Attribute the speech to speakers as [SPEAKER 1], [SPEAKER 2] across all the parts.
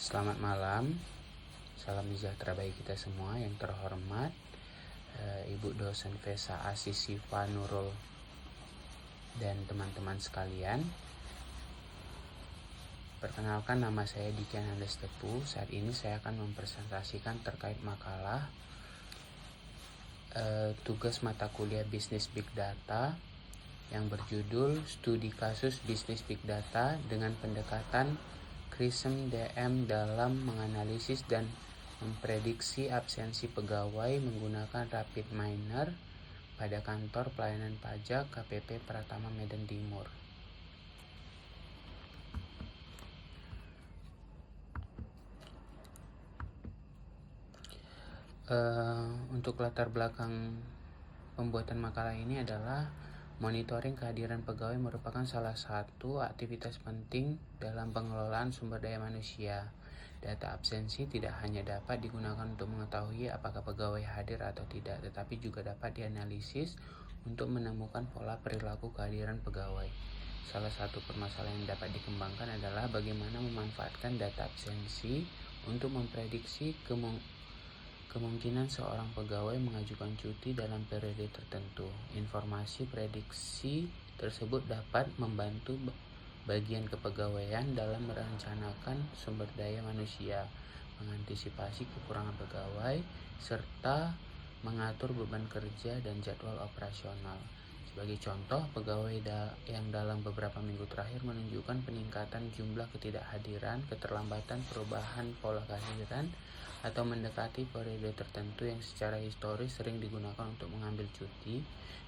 [SPEAKER 1] Selamat malam, salam sejahtera bagi kita semua yang terhormat Ibu dosen Vesa Asisiva Nurul dan teman-teman sekalian. Perkenalkan, nama saya Diki Anandes Tepu. Saat ini saya akan mempresentasikan terkait makalah tugas mata kuliah Bisnis Big Data yang berjudul Studi Kasus Bisnis Big Data dengan pendekatan Chrism DM dalam menganalisis dan memprediksi absensi pegawai menggunakan Rapid Miner pada kantor pelayanan pajak KPP Pratama Medan Timur. Untuk latar belakang pembuatan makalah ini adalah monitoring kehadiran pegawai merupakan salah satu aktivitas penting dalam pengelolaan sumber daya manusia. Data absensi tidak hanya dapat digunakan untuk mengetahui apakah pegawai hadir atau tidak, tetapi juga dapat dianalisis untuk menemukan pola perilaku kehadiran pegawai. Salah satu permasalahan yang dapat dikembangkan adalah bagaimana memanfaatkan data absensi untuk memprediksi kemungkinan seorang pegawai mengajukan cuti dalam periode tertentu. Informasi prediksi tersebut dapat membantu bagian kepegawaian dalam merencanakan sumber daya manusia, mengantisipasi kekurangan pegawai, serta mengatur beban kerja dan jadwal operasional. Sebagai contoh, pegawai yang dalam beberapa minggu terakhir menunjukkan peningkatan jumlah ketidakhadiran, keterlambatan perubahan pola kehadiran, atau mendekati periode tertentu yang secara historis sering digunakan untuk mengambil cuti,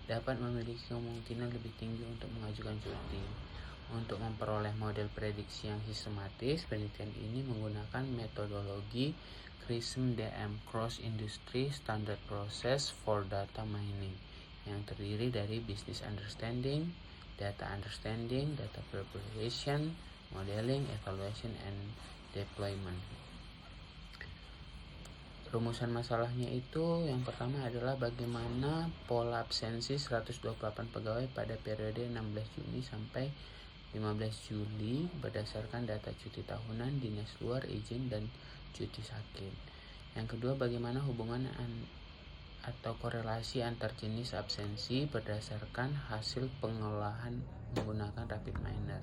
[SPEAKER 1] dapat memiliki kemungkinan lebih tinggi untuk mengajukan cuti. Untuk memperoleh model prediksi yang sistematis, penelitian ini menggunakan metodologi CRISM DM Cross Industry Standard Process for Data Mining yang terdiri dari Business Understanding, Data Understanding, Data Preparation, Modeling, Evaluation, and Deployment. Rumusan masalahnya itu yang pertama adalah bagaimana pola absensi 128 pegawai pada periode 16 Juni sampai 15 Juli berdasarkan data cuti tahunan, dinas luar, izin, dan cuti sakit. Yang kedua, bagaimana hubungan atau korelasi antar jenis absensi berdasarkan hasil pengolahan menggunakan Rapid Miner.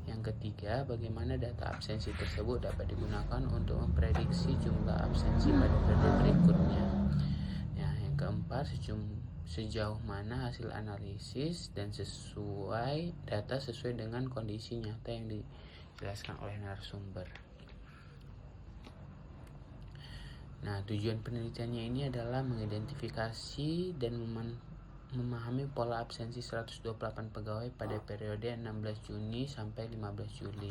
[SPEAKER 1] Yang ketiga, bagaimana data absensi tersebut dapat digunakan untuk memprediksi jumlah absensi pada periode berikutnya. Yang keempat, sejauh mana hasil analisis dan data sesuai dengan kondisi nyata yang dijelaskan oleh narasumber. Tujuan penelitiannya ini adalah mengidentifikasi dan memahami pola absensi 128 pegawai pada periode 16 Juni sampai 15 Juli.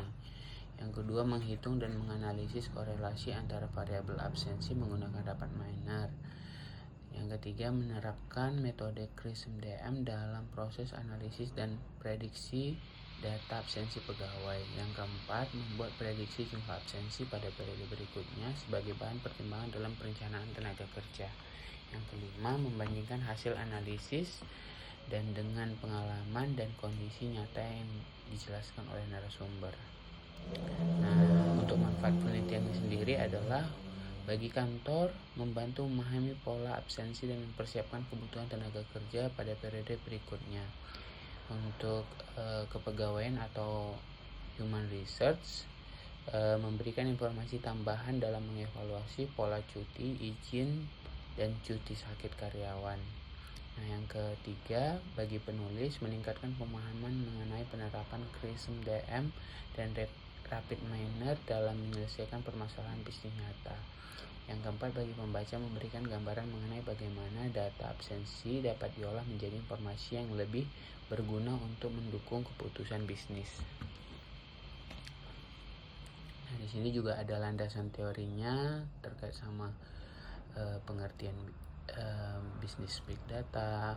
[SPEAKER 1] Yang kedua, menghitung dan menganalisis korelasi antara variabel absensi menggunakan Rapid Miner. Yang ketiga, menerapkan metode CRISM DM dalam proses analisis dan prediksi data absensi pegawai. Yang keempat, membuat prediksi jumlah absensi pada periode berikutnya sebagai bahan pertimbangan dalam perencanaan tenaga kerja. Yang kelima, membandingkan hasil analisis dan dengan pengalaman dan kondisi nyata yang dijelaskan oleh narasumber. Untuk manfaat penelitian sendiri adalah bagi kantor membantu memahami pola absensi dan mempersiapkan kebutuhan tenaga kerja pada periode berikutnya. Untuk kepegawaian atau human research, memberikan informasi tambahan dalam mengevaluasi pola cuti, izin, dan cuti sakit karyawan. Yang ketiga, bagi penulis meningkatkan pemahaman mengenai penerapan CRISM DM dan Rapid Miner dalam menyelesaikan permasalahan bisnis nyata. Yang keempat, bagi pembaca memberikan gambaran mengenai bagaimana data absensi dapat diolah menjadi informasi yang lebih berguna untuk mendukung keputusan bisnis. Di sini juga ada landasan teorinya terkait sama pengertian bisnis big data,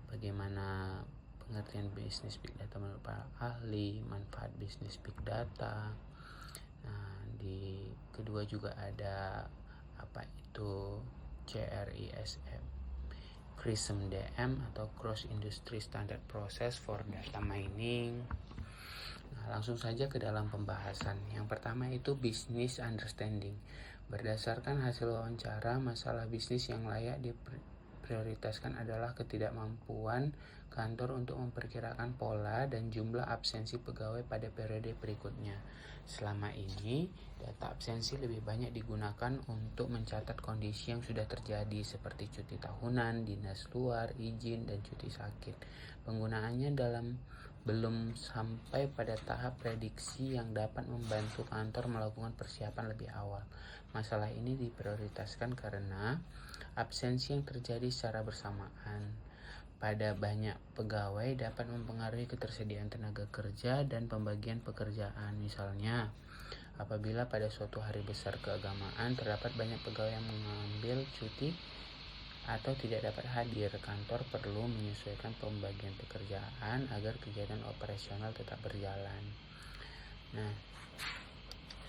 [SPEAKER 1] bagaimana pengertian bisnis big data menurut para ahli, manfaat bisnis big data. Di kedua juga ada apa itu CRISM, CRISM DM atau Cross Industry Standard Process for Data Mining. Langsung saja ke dalam pembahasan. Yang pertama itu business understanding. Berdasarkan hasil wawancara, masalah bisnis yang layak diprioritaskan adalah ketidakmampuan kantor untuk memperkirakan pola dan jumlah absensi pegawai pada periode berikutnya. Selama ini, data absensi lebih banyak digunakan untuk mencatat kondisi yang sudah terjadi seperti cuti tahunan, dinas luar, izin, dan cuti sakit. Penggunaannya belum sampai pada tahap prediksi yang dapat membantu kantor melakukan persiapan lebih awal. Masalah ini diprioritaskan karena absensi yang terjadi secara bersamaan pada banyak pegawai dapat mempengaruhi ketersediaan tenaga kerja dan pembagian pekerjaan. Misalnya, apabila pada suatu hari besar keagamaan terdapat banyak pegawai yang mengambil cuti atau tidak dapat hadir, kantor perlu menyesuaikan pembagian pekerjaan agar kegiatan operasional tetap berjalan. Nah,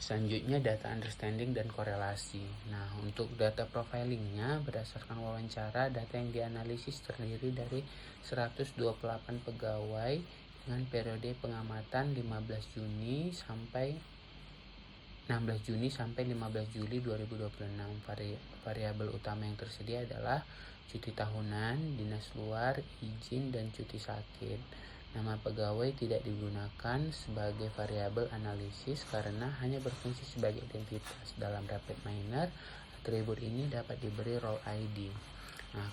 [SPEAKER 1] selanjutnya data understanding dan korelasi. Nah, untuk data profilingnya berdasarkan wawancara, data yang dianalisis terdiri dari 128 pegawai dengan periode pengamatan 16 Juni sampai 15 Juli 2026. Variabel utama yang tersedia adalah cuti tahunan, dinas luar, izin, dan cuti sakit. Nama pegawai tidak digunakan sebagai variabel analisis karena hanya berfungsi sebagai identitas. Dalam RapidMiner, atribut ini dapat diberi role ID. Nah,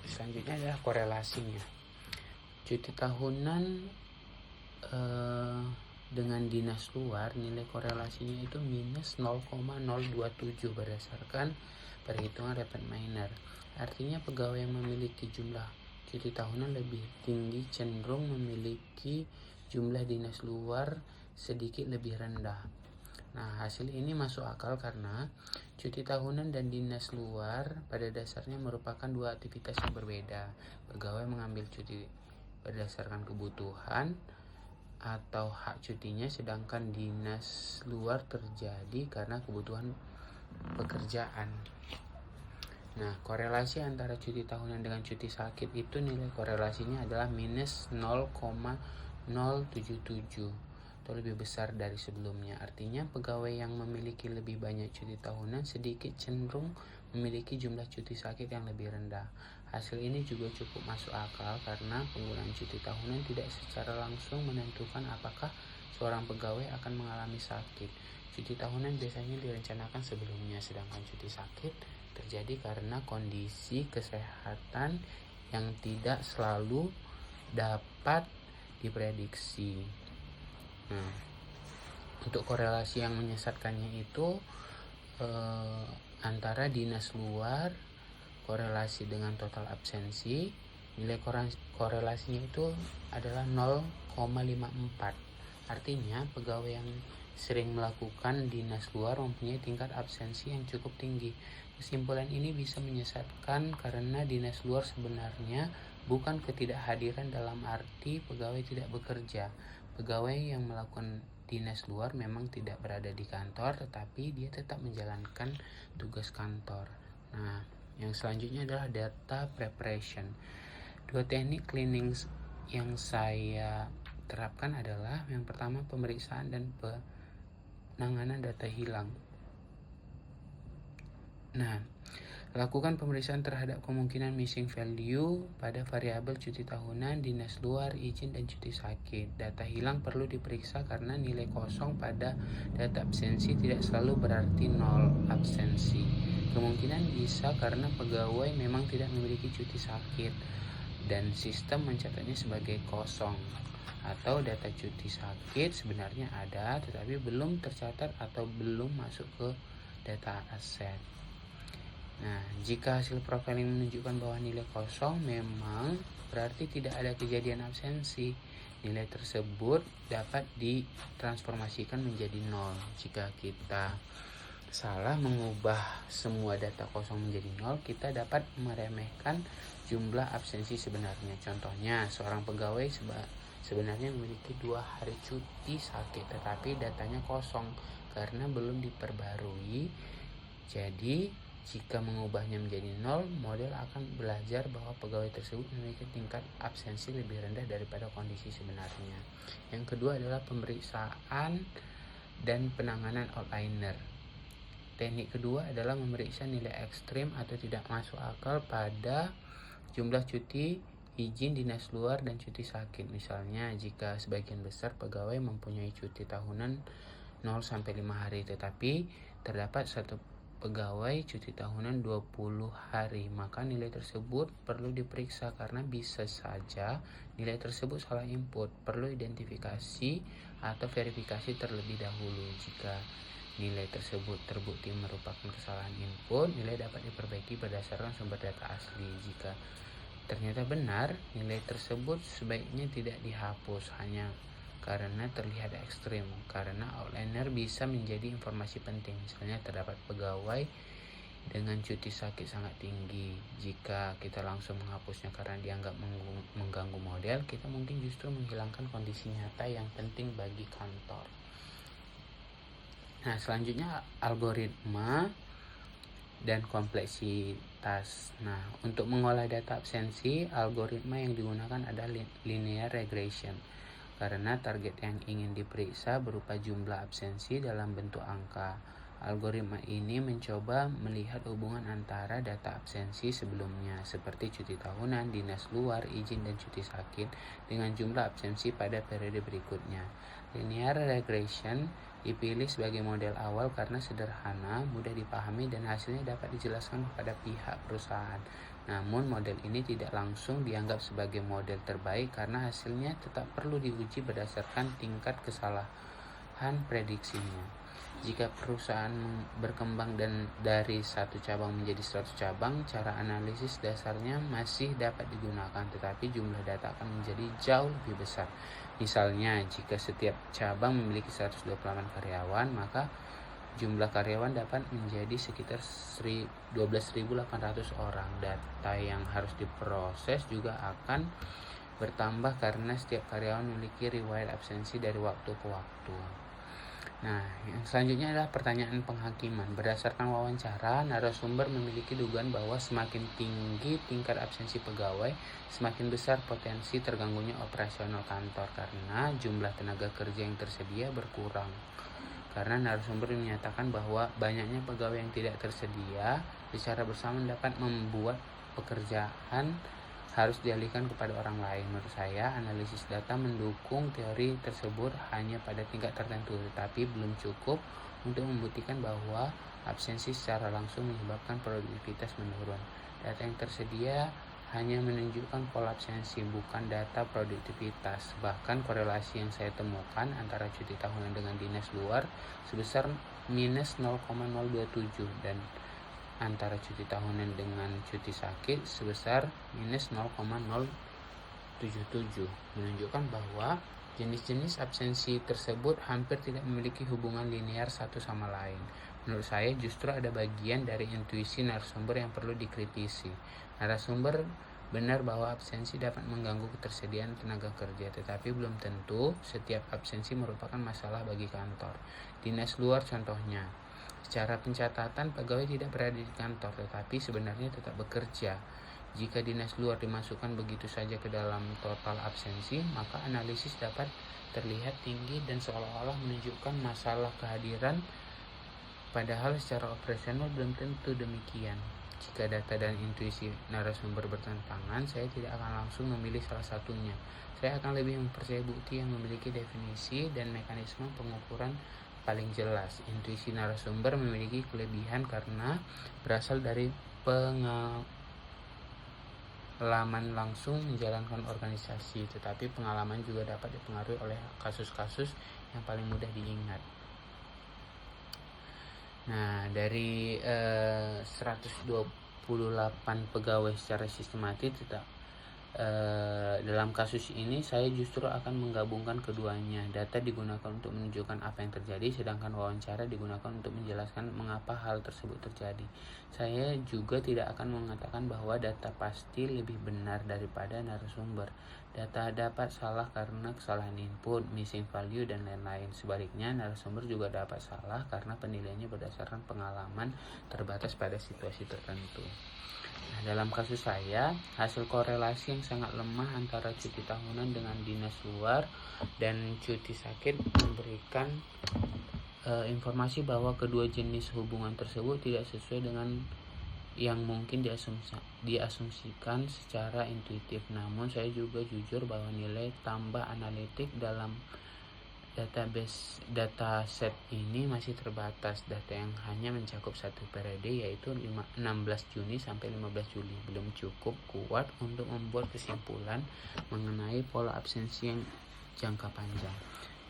[SPEAKER 1] selanjutnya adalah korelasinya. Cuti tahunan dengan dinas luar, nilai korelasinya itu minus 0,027 berdasarkan perhitungan RapidMiner. Artinya pegawai yang memiliki jumlah cuti tahunan lebih tinggi cenderung memiliki jumlah dinas luar sedikit lebih rendah. Nah, hasil ini masuk akal karena cuti tahunan dan dinas luar pada dasarnya merupakan dua aktivitas yang berbeda. Pegawai mengambil cuti berdasarkan kebutuhan atau hak cutinya, sedangkan dinas luar terjadi karena kebutuhan pekerjaan. Nah, korelasi antara cuti tahunan dengan cuti sakit itu nilai korelasinya adalah minus 0,077 atau lebih besar dari sebelumnya. Artinya pegawai yang memiliki lebih banyak cuti tahunan sedikit cenderung memiliki jumlah cuti sakit yang lebih rendah. Hasil ini juga cukup masuk akal karena penggunaan cuti tahunan tidak secara langsung menentukan apakah seorang pegawai akan mengalami sakit. Cuti tahunan biasanya direncanakan sebelumnya, sedangkan cuti sakit terjadi karena kondisi kesehatan yang tidak selalu dapat diprediksi. Nah, untuk korelasi yang menyesatkannya itu antara dinas luar korelasi dengan total absensi, nilai korelasinya itu adalah 0,54. Artinya pegawai yang sering melakukan dinas luar mempunyai tingkat absensi yang cukup tinggi. Kesimpulan ini bisa menyesatkan karena dinas luar sebenarnya bukan ketidakhadiran dalam arti pegawai tidak bekerja. Pegawai yang melakukan dinas luar memang tidak berada di kantor, tetapi dia tetap menjalankan tugas kantor. Nah, yang selanjutnya adalah data preparation. Dua teknik cleaning yang saya terapkan adalah yang pertama pemeriksaan dan penanganan data hilang. Nah, lakukan pemeriksaan terhadap kemungkinan missing value pada variabel cuti tahunan, dinas luar, izin, dan cuti sakit. Data hilang perlu diperiksa karena nilai kosong pada data absensi tidak selalu berarti nol absensi. Kemungkinan bisa karena pegawai memang tidak memiliki cuti sakit dan sistem mencatatnya sebagai kosong, atau data cuti sakit sebenarnya ada tetapi belum tercatat atau belum masuk ke data aset. Nah, jika hasil profiling menunjukkan bahwa nilai kosong, memang berarti tidak ada kejadian absensi. Nilai tersebut dapat ditransformasikan menjadi nol. Jika kita salah mengubah semua data kosong menjadi nol, kita dapat meremehkan jumlah absensi sebenarnya. Contohnya, seorang pegawai sebenarnya memiliki 2 hari cuti sakit, tetapi datanya kosong karena belum diperbarui. Jadi Jika mengubahnya menjadi 0, model akan belajar bahwa pegawai tersebut memiliki tingkat absensi lebih rendah daripada kondisi sebenarnya. Yang kedua adalah pemeriksaan dan penanganan outliner. Teknik kedua adalah memeriksa nilai ekstrim atau tidak masuk akal pada jumlah cuti, izin dinas luar, dan cuti sakit. Misalnya, jika sebagian besar pegawai mempunyai cuti tahunan 0-5 hari, tetapi terdapat satu pegawai cuti tahunan 20 hari, maka nilai tersebut perlu diperiksa karena bisa saja nilai tersebut salah input. Perlu identifikasi atau verifikasi terlebih dahulu. Jika nilai tersebut terbukti merupakan kesalahan input, nilai dapat diperbaiki berdasarkan sumber data asli. Jika ternyata benar, nilai tersebut sebaiknya tidak dihapus hanya karena terlihat ekstrim, karena outliner bisa menjadi informasi penting. Misalnya terdapat pegawai dengan cuti sakit sangat tinggi. Jika kita langsung menghapusnya karena dianggap mengganggu model, kita mungkin justru menghilangkan kondisi nyata yang penting bagi kantor. Nah, selanjutnya algoritma dan kompleksitas. Nah, untuk mengolah data absensi, algoritma yang digunakan adalah linear regression. Karena target yang ingin diperiksa berupa jumlah absensi dalam bentuk angka. Algoritma ini mencoba melihat hubungan antara data absensi sebelumnya, seperti cuti tahunan, dinas luar, izin, dan cuti sakit, dengan jumlah absensi pada periode berikutnya. Linear regression dipilih sebagai model awal karena sederhana, mudah dipahami, dan hasilnya dapat dijelaskan kepada pihak perusahaan. Namun model ini tidak langsung dianggap sebagai model terbaik karena hasilnya tetap perlu diuji berdasarkan tingkat kesalahan prediksinya. Jika perusahaan berkembang dan dari satu cabang menjadi 100 cabang, cara analisis dasarnya masih dapat digunakan, tetapi jumlah data akan menjadi jauh lebih besar. Misalnya, jika setiap cabang memiliki 128 karyawan, maka jumlah karyawan dapat menjadi sekitar 12.800 orang. Data yang harus diproses juga akan bertambah karena setiap karyawan memiliki riwayat absensi dari waktu ke waktu. Nah, yang selanjutnya adalah pertanyaan penghakiman. Berdasarkan wawancara, narasumber memiliki dugaan bahwa semakin tinggi tingkat absensi pegawai, semakin besar potensi terganggunya operasional kantor karena jumlah tenaga kerja yang tersedia berkurang. Karena narasumber menyatakan bahwa banyaknya pegawai yang tidak tersedia secara bersama dapat membuat pekerjaan harus dialihkan kepada orang lain. Menurut saya, analisis data mendukung teori tersebut hanya pada tingkat tertentu, tetapi belum cukup untuk membuktikan bahwa absensi secara langsung menyebabkan produktivitas menurun. Data yang tersedia hanya menunjukkan pola absensi, bukan data produktivitas. Bahkan korelasi yang saya temukan antara cuti tahunan dengan dinas luar sebesar minus 0,027 dan antara cuti tahunan dengan cuti sakit sebesar minus 0,077, menunjukkan bahwa jenis-jenis absensi tersebut hampir tidak memiliki hubungan linear satu sama lain. Menurut saya justru ada bagian dari intuisi narasumber yang perlu dikritisi. Narasumber benar bahwa absensi dapat mengganggu ketersediaan tenaga kerja, tetapi belum tentu setiap absensi merupakan masalah bagi kantor. Dinas luar contohnya. Secara pencatatan, pegawai tidak berada di kantor, tetapi sebenarnya tetap bekerja. Jika dinas luar dimasukkan begitu saja ke dalam total absensi, maka analisis dapat terlihat tinggi dan seolah-olah menunjukkan masalah kehadiran, padahal secara operasional belum tentu demikian. Jika data dan intuisi narasumber bertentangan, saya tidak akan langsung memilih salah satunya. Saya akan lebih mempercayai bukti yang memiliki definisi dan mekanisme pengukuran paling jelas. Intuisi narasumber memiliki kelebihan karena berasal dari pengalaman langsung menjalankan organisasi, tetapi pengalaman juga dapat dipengaruhi oleh kasus-kasus yang paling mudah diingat. Nah, dari 128 pegawai secara sistematis tidak dalam kasus ini saya justru akan menggabungkan keduanya. Data digunakan untuk menunjukkan apa yang terjadi, sedangkan wawancara digunakan untuk menjelaskan mengapa hal tersebut terjadi. Saya juga tidak akan mengatakan bahwa data pasti lebih benar daripada narasumber. Data dapat salah karena kesalahan input, missing value, dan lain-lain. Sebaliknya, narasumber juga dapat salah karena penilaiannya berdasarkan pengalaman terbatas pada situasi tertentu. Nah, dalam kasus saya, hasil korelasi yang sangat lemah antara cuti tahunan dengan dinas luar dan cuti sakit memberikan informasi bahwa kedua jenis hubungan tersebut tidak sesuai dengan yang mungkin diasumsikan secara intuitif. Namun saya juga jujur bahwa nilai tambah analitik dalam dataset ini masih terbatas. Data yang hanya mencakup satu periode, yaitu 16 Juni sampai 15 Juli, belum cukup kuat untuk membuat kesimpulan mengenai pola absensi yang jangka panjang.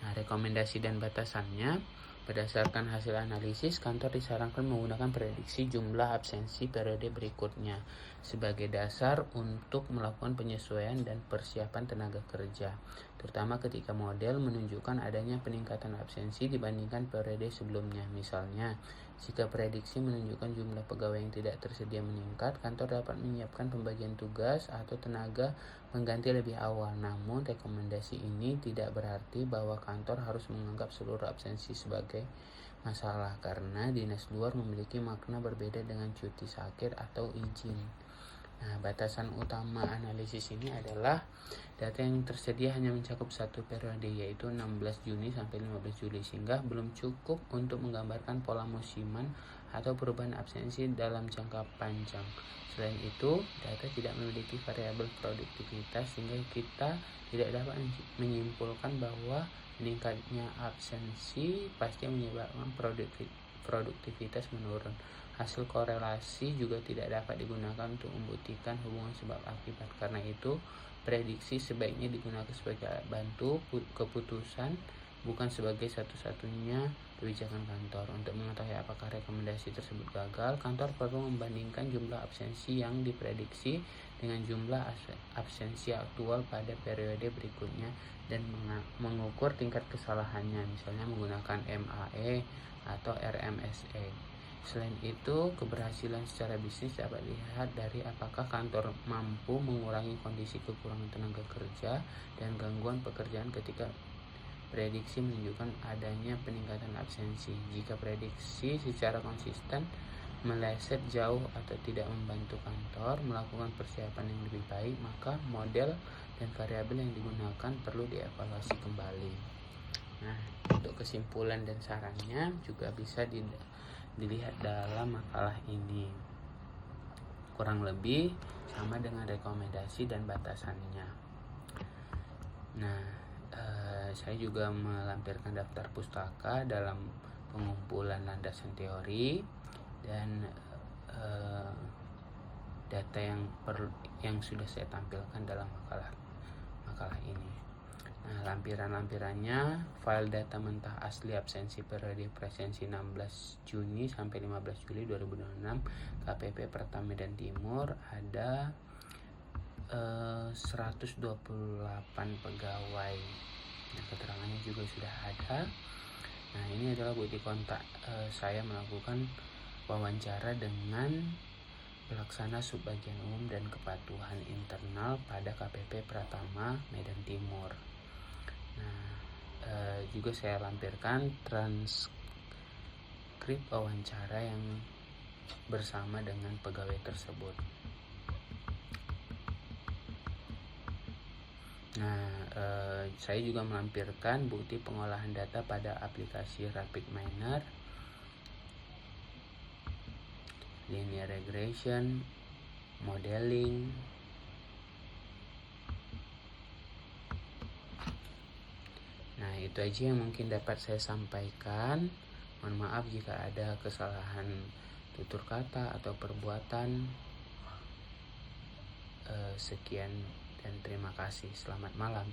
[SPEAKER 1] Nah, rekomendasi dan batasannya: berdasarkan hasil analisis, kantor disarankan menggunakan prediksi jumlah absensi periode berikutnya sebagai dasar untuk melakukan penyesuaian dan persiapan tenaga kerja, terutama ketika model menunjukkan adanya peningkatan absensi dibandingkan periode sebelumnya. Misalnya, jika prediksi menunjukkan jumlah pegawai yang tidak tersedia meningkat, kantor dapat menyiapkan pembagian tugas atau tenaga mengganti lebih awal. Namun, rekomendasi ini tidak berarti bahwa kantor harus menganggap seluruh absensi sebagai masalah, karena dinas luar memiliki makna berbeda dengan cuti sakit atau izin. Nah, batasan utama analisis ini adalah data yang tersedia hanya mencakup satu periode, yaitu 16 Juni sampai 15 Juli, sehingga belum cukup untuk menggambarkan pola musiman atau perubahan absensi dalam jangka panjang. Selain itu, data tidak memiliki variabel produktivitas, sehingga kita tidak dapat menyimpulkan bahwa meningkatnya absensi pasti menyebabkan produktivitas menurun. Hasil korelasi juga tidak dapat digunakan untuk membuktikan hubungan sebab akibat. Karena itu, prediksi sebaiknya digunakan sebagai alat bantu keputusan, bukan sebagai satu-satunya kebijakan kantor. Untuk mengetahui apakah rekomendasi tersebut gagal, kantor perlu membandingkan jumlah absensi yang diprediksi dengan jumlah absensi aktual pada periode berikutnya dan mengukur tingkat kesalahannya, misalnya menggunakan MAE atau RMSE. Selain itu, keberhasilan secara bisnis dapat dilihat dari apakah kantor mampu mengurangi kondisi kekurangan tenaga kerja dan gangguan pekerjaan ketika prediksi menunjukkan adanya peningkatan absensi. Jika prediksi secara konsisten meleset jauh atau tidak membantu kantor melakukan persiapan yang lebih baik, maka model dan variabel yang digunakan perlu dievaluasi kembali. Nah, untuk kesimpulan dan sarannya juga bisa dilihat dalam makalah ini. Kurang lebih sama dengan rekomendasi dan batasannya. Nah, saya juga melampirkan daftar pustaka dalam pengumpulan landasan teori dan data yang sudah saya tampilkan dalam makalah ini. Nah, lampiran-lampirannya: file data mentah asli absensi periode presensi 16 Juni sampai 15 Juli 2026 KPP Perta Medan Timur, ada 128 pegawai. Nah, keterangannya juga sudah ada. Nah, ini adalah bukti kontak saya melakukan wawancara dengan pelaksana subbagian umum dan kepatuhan internal pada KPP Pratama Medan Timur. Nah, juga saya lampirkan transkrip wawancara yang bersama dengan pegawai tersebut. Nah, saya juga melampirkan bukti pengolahan data pada aplikasi RapidMiner, linear regression, modeling. Nah, itu aja yang mungkin dapat saya sampaikan. Mohon maaf jika ada kesalahan tutur kata atau perbuatan. Sekian dan terima kasih. Selamat malam.